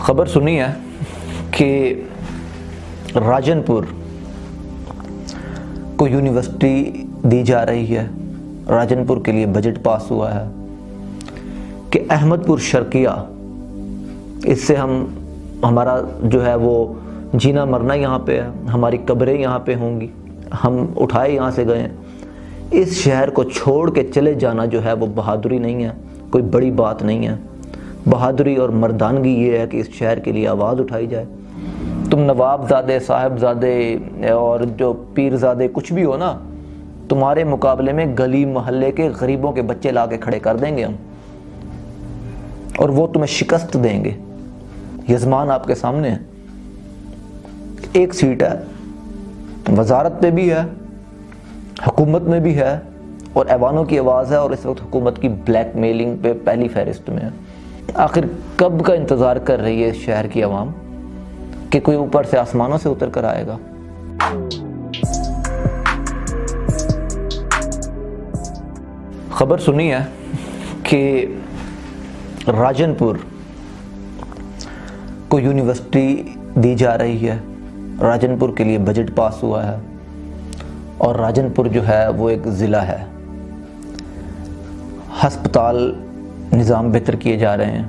خبر سنی ہے کہ راجنپور کو یونیورسٹی دی جا رہی ہے، راجنپور کے لیے بجٹ پاس ہوا ہے کہ احمد پور شرقیہ، اس سے ہمارا جو ہے وہ جینا مرنا یہاں پہ ہے، ہماری قبریں یہاں پہ ہوں گی، ہم اٹھائے یہاں سے گئے ہیں۔ اس شہر کو چھوڑ کے چلے جانا جو ہے وہ بہادری نہیں ہے، کوئی بڑی بات نہیں ہے۔ بہادری اور مردانگی یہ ہے کہ اس شہر کے لیے آواز اٹھائی جائے۔ تم نواب زادے، صاحب زادے اور جو پیر زادے کچھ بھی ہو نا، تمہارے مقابلے میں گلی محلے کے غریبوں کے بچے لا کے کھڑے کر دیں گے ہم، اور وہ تمہیں شکست دیں گے۔ یزمان آپ کے سامنے ہے، ایک سیٹ ہے، وزارت پہ بھی ہے، حکومت میں بھی ہے، اور ایوانوں کی آواز ہے، اور اس وقت حکومت کی بلیک میلنگ پہ پہلی فہرست میں ہے۔ آخر کب کا انتظار کر رہی ہے اس شہر کی عوام کہ کوئی اوپر سے آسمانوں سے اتر کر آئے گا؟ خبر سنی ہے کہ راجنپور کو یونیورسٹی دی جا رہی ہے، راجنپور کے لیے بجٹ پاس ہوا ہے، اور راجنپور جو ہے وہ ایک ضلع ہے۔ ہسپتال نظام بہتر کیے جا رہے ہیں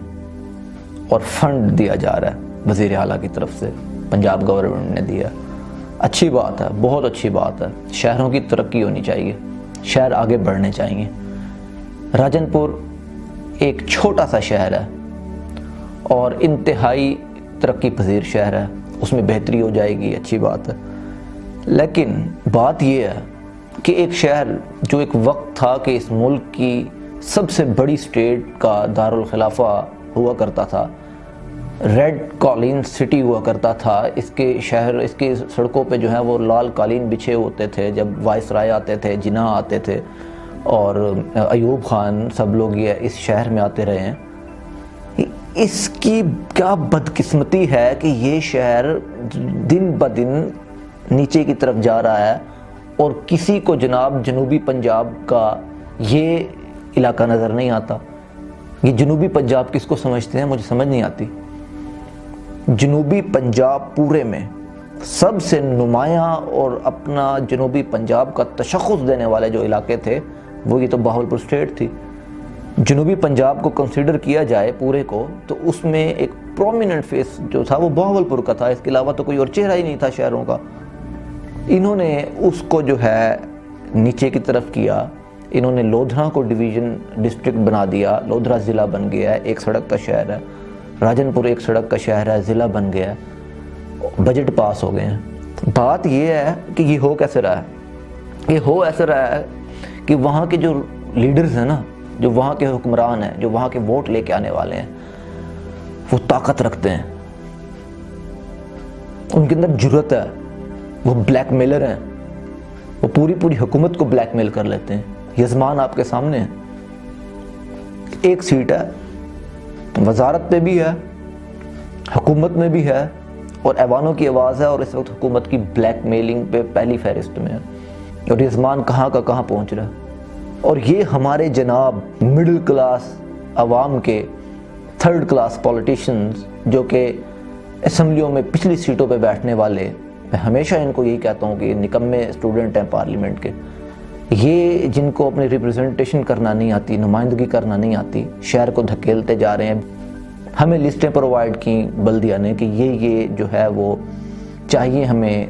اور فنڈ دیا جا رہا ہے وزیر اعلیٰ کی طرف سے، پنجاب گورنمنٹ نے دیا۔ اچھی بات ہے، بہت اچھی بات ہے۔ شہروں کی ترقی ہونی چاہیے، شہر آگے بڑھنے چاہیے۔ راجنپور ایک چھوٹا سا شہر ہے اور انتہائی ترقی پذیر شہر ہے، اس میں بہتری ہو جائے گی، اچھی بات ہے۔ لیکن بات یہ ہے کہ ایک شہر جو ایک وقت تھا کہ اس ملک کی سب سے بڑی سٹیٹ کا دارالخلافہ ہوا کرتا تھا، ریڈ قالین سٹی ہوا کرتا تھا، اس کے سڑکوں پہ جو ہے وہ لال قالین بچھے ہوتے تھے جب وائسرائے آتے تھے، جناح آتے تھے، اور ایوب خان، سب لوگ یہ اس شہر میں آتے رہے ہیں۔ اس کی کیا بدقسمتی ہے کہ یہ شہر دن بدن نیچے کی طرف جا رہا ہے، اور کسی کو جناب جنوبی پنجاب کا یہ علاقہ نظر نہیں آتا۔ یہ جنوبی پنجاب کس کو سمجھتے ہیں مجھے سمجھ نہیں آتی۔ جنوبی پنجاب پورے میں سب سے نمایاں اور اپنا جنوبی پنجاب کا تشخص دینے والے جو علاقے تھے وہ یہ تو بہاولپور سٹیٹ تھی۔ جنوبی پنجاب کو کنسیڈر کیا جائے پورے کو تو اس میں ایک پرومیننٹ فیس جو تھا وہ بہاولپور کا تھا، اس کے علاوہ تو کوئی اور چہرہ ہی نہیں تھا شہروں کا۔ انہوں نے اس کو جو ہے نیچے کی طرف کیا، انہوں نے لودھرا کو ڈسٹرکٹ بنا دیا، لودھرا ضلع بن گیا ہے، ایک سڑک کا شہر ہے۔ راجنپور ایک سڑک کا شہر ہے، ضلع بن گیا ہے، بجٹ پاس ہو گئے ہیں۔ بات یہ ہے کہ یہ ہو کیسے رہا ہے؟ یہ ہو ایسے رہا ہے کہ وہاں کے جو لیڈرز ہیں نا، جو وہاں کے حکمران ہیں، جو وہاں کے ووٹ لے کے آنے والے ہیں، وہ طاقت رکھتے ہیں، ان کے اندر جرأت ہے، وہ بلیک میلر ہیں، وہ پوری حکومت کو بلیک میل کر لیتے ہیں۔ یزمان آپ کے سامنے ہے، ایک سیٹ ہے، وزارت پہ بھی ہے، حکومت میں بھی ہے، اور ایوانوں کی آواز ہے، اور اس وقت حکومت کی بلیک میلنگ پہ پہلی فہرست میں ہے، اور یزمان کہاں کا کہاں پہنچ رہا ہے۔ اور یہ ہمارے جناب مڈل کلاس عوام کے تھرڈ کلاس پولیٹیشنز جو کہ اسمبلیوں میں پچھلی سیٹوں پہ بیٹھنے والے، میں ہمیشہ ان کو یہی کہتا ہوں کہ یہ نکمے اسٹوڈنٹ ہیں پارلیمنٹ کے، یہ جن کو اپنی ریپرزنٹیشن کرنا نہیں آتی، نمائندگی کرنا نہیں آتی، شہر کو دھکیلتے جا رہے ہیں۔ ہمیں لسٹیں پرووائڈ کی بلدیہ نے کہ یہ جو ہے وہ چاہیے، ہمیں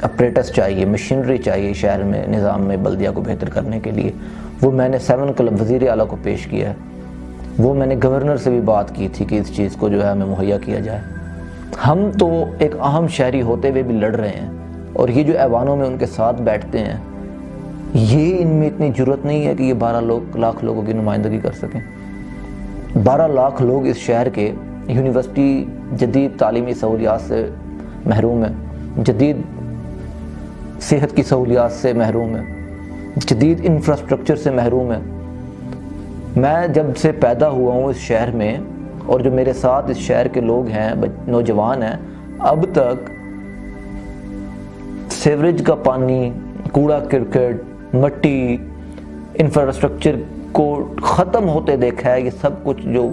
اپریٹس چاہیے، مشینری چاہیے شہر میں، نظام میں بلدیہ کو بہتر کرنے کے لیے۔ وہ میں نے 7 کلب وزیر اعلیٰ کو پیش کیا ہے، وہ میں نے گورنر سے بھی بات کی تھی کہ اس چیز کو جو ہے ہمیں مہیا کیا جائے۔ ہم تو ایک اہم شہری ہوتے ہوئے بھی لڑ رہے ہیں، اور یہ جو ایوانوں میں ان کے ساتھ بیٹھتے ہیں، یہ ان میں اتنی جرأت نہیں ہے کہ یہ 12 لاکھ لوگوں کی نمائندگی کر سکیں۔ 12 لاکھ لوگ اس شہر کے یونیورسٹی جدید تعلیمی سہولیات سے محروم ہیں، جدید صحت کی سہولیات سے محروم ہیں، جدید انفراسٹرکچر سے محروم ہیں۔ میں جب سے پیدا ہوا ہوں اس شہر میں، اور جو میرے ساتھ اس شہر کے لوگ ہیں، نوجوان ہیں، اب تک سیوریج کا پانی، کوڑا کرکٹ، مٹی، انفراسٹرکچر کو ختم ہوتے دیکھا ہے، یہ سب کچھ جو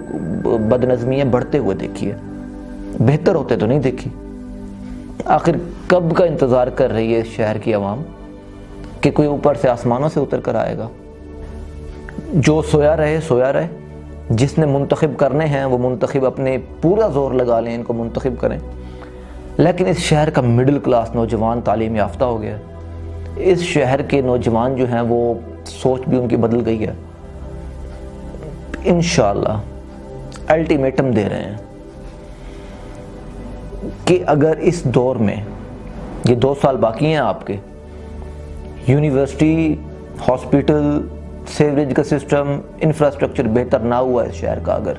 بد نظمی ہے بڑھتے ہوئے دیکھی ہے۔ بہتر ہوتے تو نہیں دیکھی۔ آخر کب کا انتظار کر رہی ہے اس شہر کی عوام کہ کوئی اوپر سے آسمانوں سے اتر کر آئے گا؟ جو سویا رہے، جس نے منتخب کرنے ہیں وہ منتخب اپنے پورا زور لگا لیں، ان کو منتخب کریں۔ لیکن اس شہر کا مڈل کلاس نوجوان تعلیم یافتہ ہو گیا، اس شہر کے نوجوان جو ہیں وہ سوچ بھی ان کی بدل گئی ہے۔ انشاءاللہ الٹیمیٹم دے رہے ہیں کہ اگر اس دور میں، یہ 2 سال باقی ہیں آپ کے، یونیورسٹی، ہاسپٹل، سیوریج کا سسٹم، انفراسٹرکچر بہتر نہ ہوا اس شہر کا اگر،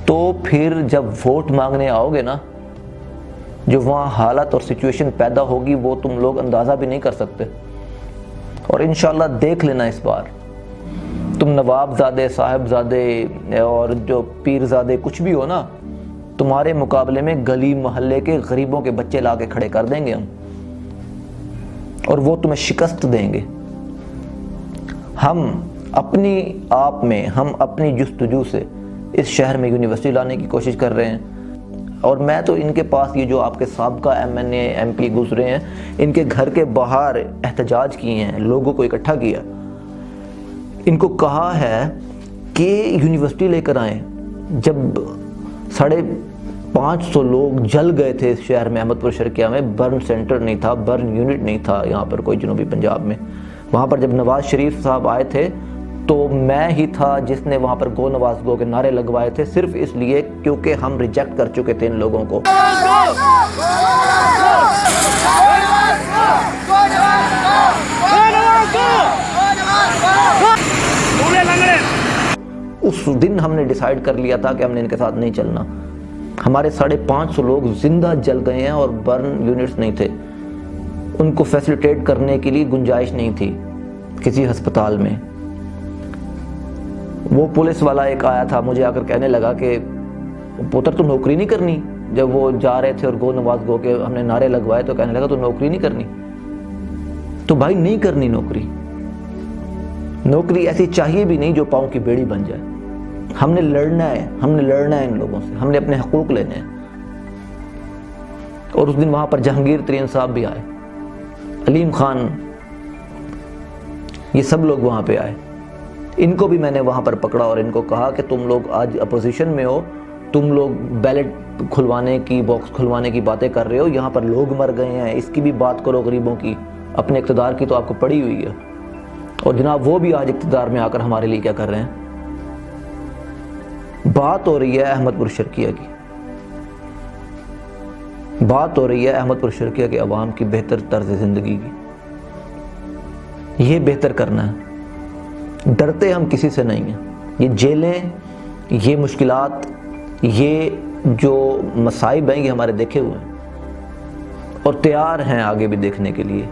تو پھر جب ووٹ مانگنے آؤ گے نا، جو وہاں حالت اور سچویشن پیدا ہوگی وہ تم لوگ اندازہ بھی نہیں کر سکتے۔ اور انشاءاللہ دیکھ لینا اس بار تم نواب زادے، صاحب زادے اور جو پیر زادے کچھ بھی ہو نا، تمہارے مقابلے میں گلی محلے کے غریبوں کے بچے لا کے کھڑے کر دیں گے ہم، اور وہ تمہیں شکست دیں گے۔ ہم اپنی آپ میں، ہم اپنی جستجو سے اس شہر میں یونیورسٹی لانے کی کوشش کر رہے ہیں، اور میں تو ان کے پاس، یہ جو آپ کے سابقہ MNA MP گزرے ہیں، ان کے گھر کے باہر احتجاج کیے ہیں، لوگوں کو اکٹھا کیا، ان کو کہا ہے کہ یونیورسٹی لے کر آئیں۔ جب 550 لوگ جل گئے تھے اس شہر میں، احمد پور شرقیہ میں، برن سینٹر نہیں تھا، برن یونٹ نہیں تھا یہاں پر کوئی جنوبی پنجاب میں، وہاں پر جب نواز شریف صاحب آئے تھے تو میں ہی تھا جس نے وہاں پر گو نواز گو کے نعرے لگوائے تھے، صرف اس لیے کیونکہ ہم ریجیکٹ کر چکے تھے ان لوگوں کو۔ اس دن ہم نے ڈیسائیڈ کر لیا تھا کہ ہم نے ان کے ساتھ نہیں چلنا۔ ہمارے 550 لوگ زندہ جل گئے ہیں اور برن یونٹس نہیں تھے، ان کو فیسیلیٹیٹ کرنے کے لیے گنجائش نہیں تھی کسی ہسپتال میں۔ وہ پولیس والا ایک آیا تھا، مجھے آ کر کہنے لگا کہ پوتر تو نوکری نہیں کرنی، جب وہ جا رہے تھے اور گو نواز گو کے ہم نے نعرے لگوائے تو کہنے لگا تو نوکری نہیں کرنی۔ تو بھائی نہیں کرنی نوکری ایسی چاہیے بھی نہیں جو پاؤں کی بیڑی بن جائے۔ ہم نے لڑنا ہے ان لوگوں سے، ہم نے اپنے حقوق لینے ہیں۔ اور اس دن وہاں پر جہانگیر ترین صاحب بھی آئے، علیم خان، یہ سب لوگ وہاں پہ آئے۔ ان کو بھی میں نے وہاں پر پکڑا اور ان کو کہا کہ تم لوگ آج اپوزیشن میں ہو، تم لوگ بیلٹ کھلوانے کی، باکس کھلوانے کی باتیں کر رہے ہو، یہاں پر لوگ مر گئے ہیں، اس کی بھی بات کرو، غریبوں کی، اپنے اقتدار کی تو آپ کو پڑی ہوئی ہے۔ اور جناب وہ بھی آج اقتدار میں آ کر ہمارے لیے کیا کر رہے ہیں؟ بات ہو رہی ہے احمد پور شرقیہ کی، بات ہو رہی ہے احمد پور شرقیہ کے عوام کی بہتر طرز زندگی کی۔ یہ بہتر کرنا ہے، ڈرتے ہم کسی سے نہیں ہیں۔ یہ جیلیں، یہ مشکلات، یہ جو مصائب ہیں، یہ ہمارے دیکھے ہوئے ہیں اور تیار ہیں آگے بھی دیکھنے کے لیے،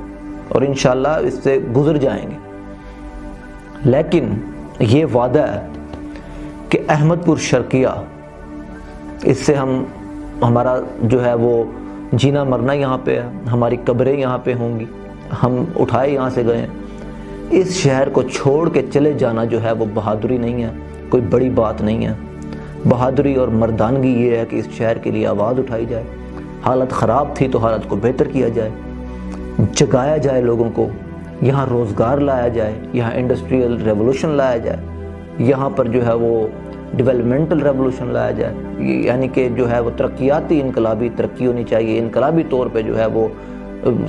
اور انشاءاللہ اس سے گزر جائیں گے۔ لیکن یہ وعدہ ہے کہ احمد پور شرقیہ، اس سے ہمارا جو ہے وہ جینا مرنا یہاں پہ ہے، ہماری قبریں یہاں پہ ہوں گی، ہم اٹھائے یہاں سے گئے ہیں۔ اس شہر کو چھوڑ کے چلے جانا جو ہے وہ بہادری نہیں ہے، کوئی بڑی بات نہیں ہے۔ بہادری اور مردانگی یہ ہے کہ اس شہر کے لیے آواز اٹھائی جائے، حالت خراب تھی تو حالت کو بہتر کیا جائے، جگایا جائے لوگوں کو، یہاں روزگار لایا جائے، یہاں انڈسٹریل ریولوشن لایا جائے، یہاں پر جو ہے وہ ڈیولپمنٹل ریولوشن لایا جائے، یعنی کہ جو ہے وہ ترقیاتی انقلابی ترقی ہونی چاہیے، انقلابی طور پہ جو ہے وہ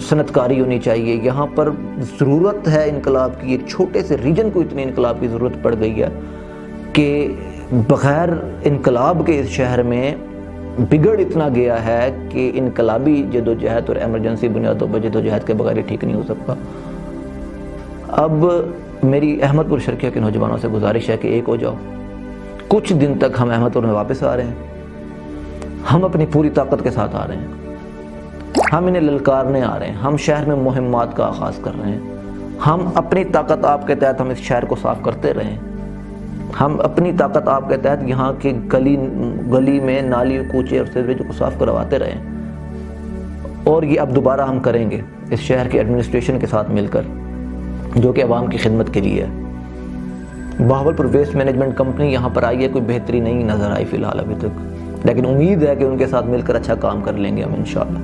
صنعت کاری ہونی چاہیے۔ یہاں پر ضرورت ہے انقلاب کی، ایک چھوٹے سے ریجن کو اتنی انقلاب کی ضرورت پڑ گئی ہے کہ بغیر انقلاب کے اس شہر میں بگڑ اتنا گیا ہے کہ انقلابی جدوجہد اور ایمرجنسی بنیادوں پر جدوجہد کے بغیر ٹھیک نہیں ہو سکتا۔ اب میری احمد پور شرقیہ کے نوجوانوں سے گزارش ہے کہ ایک ہو جاؤ۔ کچھ دن تک ہم احمد پور میں واپس آ رہے ہیں، ہم اپنی پوری طاقت کے ساتھ آ رہے ہیں، ہم انہیں للکارنے آ رہے ہیں، ہم شہر میں مہمات کا آغاز کر رہے ہیں، ہم اپنی طاقت آپ کے تحت ہم اس شہر کو صاف کرتے رہے ہیں، ہم اپنی طاقت آپ کے تحت یہاں کے گلی میں نالی کوچے اور سیوریج کو صاف کرواتے رہے ہیں۔ اور یہ اب دوبارہ ہم کریں گے اس شہر کے ایڈمنسٹریشن کے ساتھ مل کر، جو کہ عوام کی خدمت کے لیے ہے۔ بہاولپور ویسٹ مینجمنٹ کمپنی یہاں پر آئی ہے، کوئی بہتری نہیں نظر آئی فی الحال ابھی تک۔ لیکن امید ہے کہ ان کے ساتھ مل کر اچھا کام کر لیں گے ہم انشاءاللہ،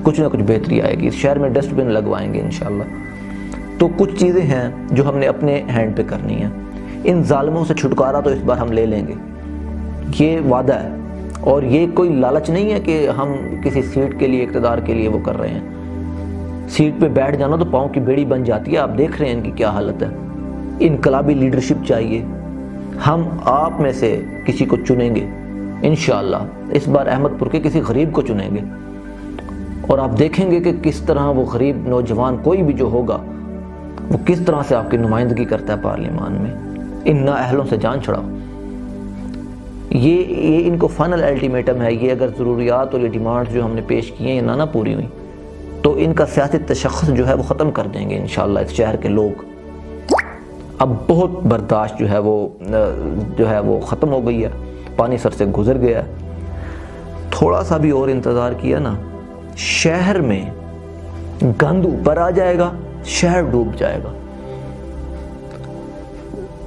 کچھ نہ کچھ بہتری آئے گی، اس شہر میں ڈسٹ بن لگوائیں گے انشاءاللہ۔ تو کچھ چیزیں ہیں جو ہم نے اپنے ہینڈ پہ کرنی ہیں۔ ان ظالموں سے چھٹکارا تو اس بار ہم لے لیں گے، یہ وعدہ ہے، اور یہ کوئی لالچ نہیں ہے کہ ہم کسی سیٹ کے لیے، اقتدار کے لیے وہ کر رہے ہیں۔ سیٹ پہ بیٹھ جانا تو پاؤں کی بیڑی بن جاتی ہے، آپ دیکھ رہے ہیں ان کی کیا حالت ہے۔ انقلابی لیڈرشپ چاہیے، ہم آپ میں سے کسی کو چنیں گے انشاءاللہ، اس بار احمد پور کے کسی غریب کو چنیں گے، اور آپ دیکھیں گے کہ کس طرح وہ غریب نوجوان کوئی بھی جو ہوگا وہ کس طرح سے آپ کی نمائندگی کرتا ہے پارلیمان میں۔ ان نااہلوں سے جان چھڑاؤ۔ یہ ان کو فائنل الٹیمیٹم ہے، یہ اگر ضروریات اور یہ ڈیمانڈز جو ہم نے پیش کی ہیں یہ نہ پوری ہوئی تو ان کا سیاسی تشخص جو ہے وہ ختم کر دیں گے انشاءاللہ اس شہر کے لوگ۔ اب بہت برداشت جو ہے وہ ختم ہو گئی ہے، پانی سر سے گزر گیا ہے۔ تھوڑا سا بھی اور انتظار کیا نا، شہر میں گند اوپر آ جائے گا، شہر ڈوب جائے گا،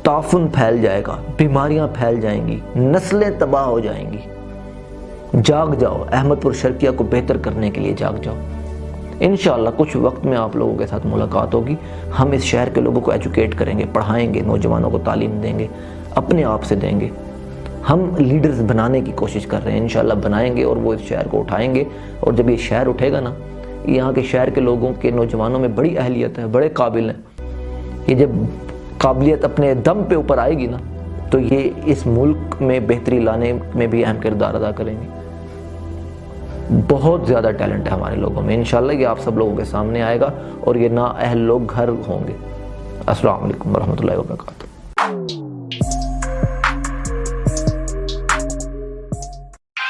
تعفن پھیل جائے گا، بیماریاں پھیل جائیں گی، نسلیں تباہ ہو جائیں گی۔ جاگ جاؤ، احمد پور شرقیہ کو بہتر کرنے کے لیے جاگ جاؤ۔ انشاءاللہ کچھ وقت میں آپ لوگوں کے ساتھ ملاقات ہوگی، ہم اس شہر کے لوگوں کو ایجوکیٹ کریں گے، پڑھائیں گے، نوجوانوں کو تعلیم دیں گے، اپنے آپ سے دیں گے۔ ہم لیڈرز بنانے کی کوشش کر رہے ہیں، انشاءاللہ بنائیں گے، اور وہ اس شہر کو اٹھائیں گے، اور جب یہ شہر اٹھے گا نا، یہاں کے شہر کے لوگوں کے نوجوانوں میں بڑی اہلیت ہے، بڑے قابل ہیں۔ یہ جب قابلیت اپنے دم پہ اوپر آئے گی نا تو یہ اس ملک میں بہتری لانے میں بھی اہم کردار ادا کریں گے۔ بہت زیادہ ٹیلنٹ ہے ہمارے لوگوں میں، انشاءاللہ یہ آپ سب لوگوں کے سامنے آئے گا، اور یہ نااہل لوگ گھر ہوں گے۔ السلام علیکم ورحمۃ اللہ وبرکاتہ۔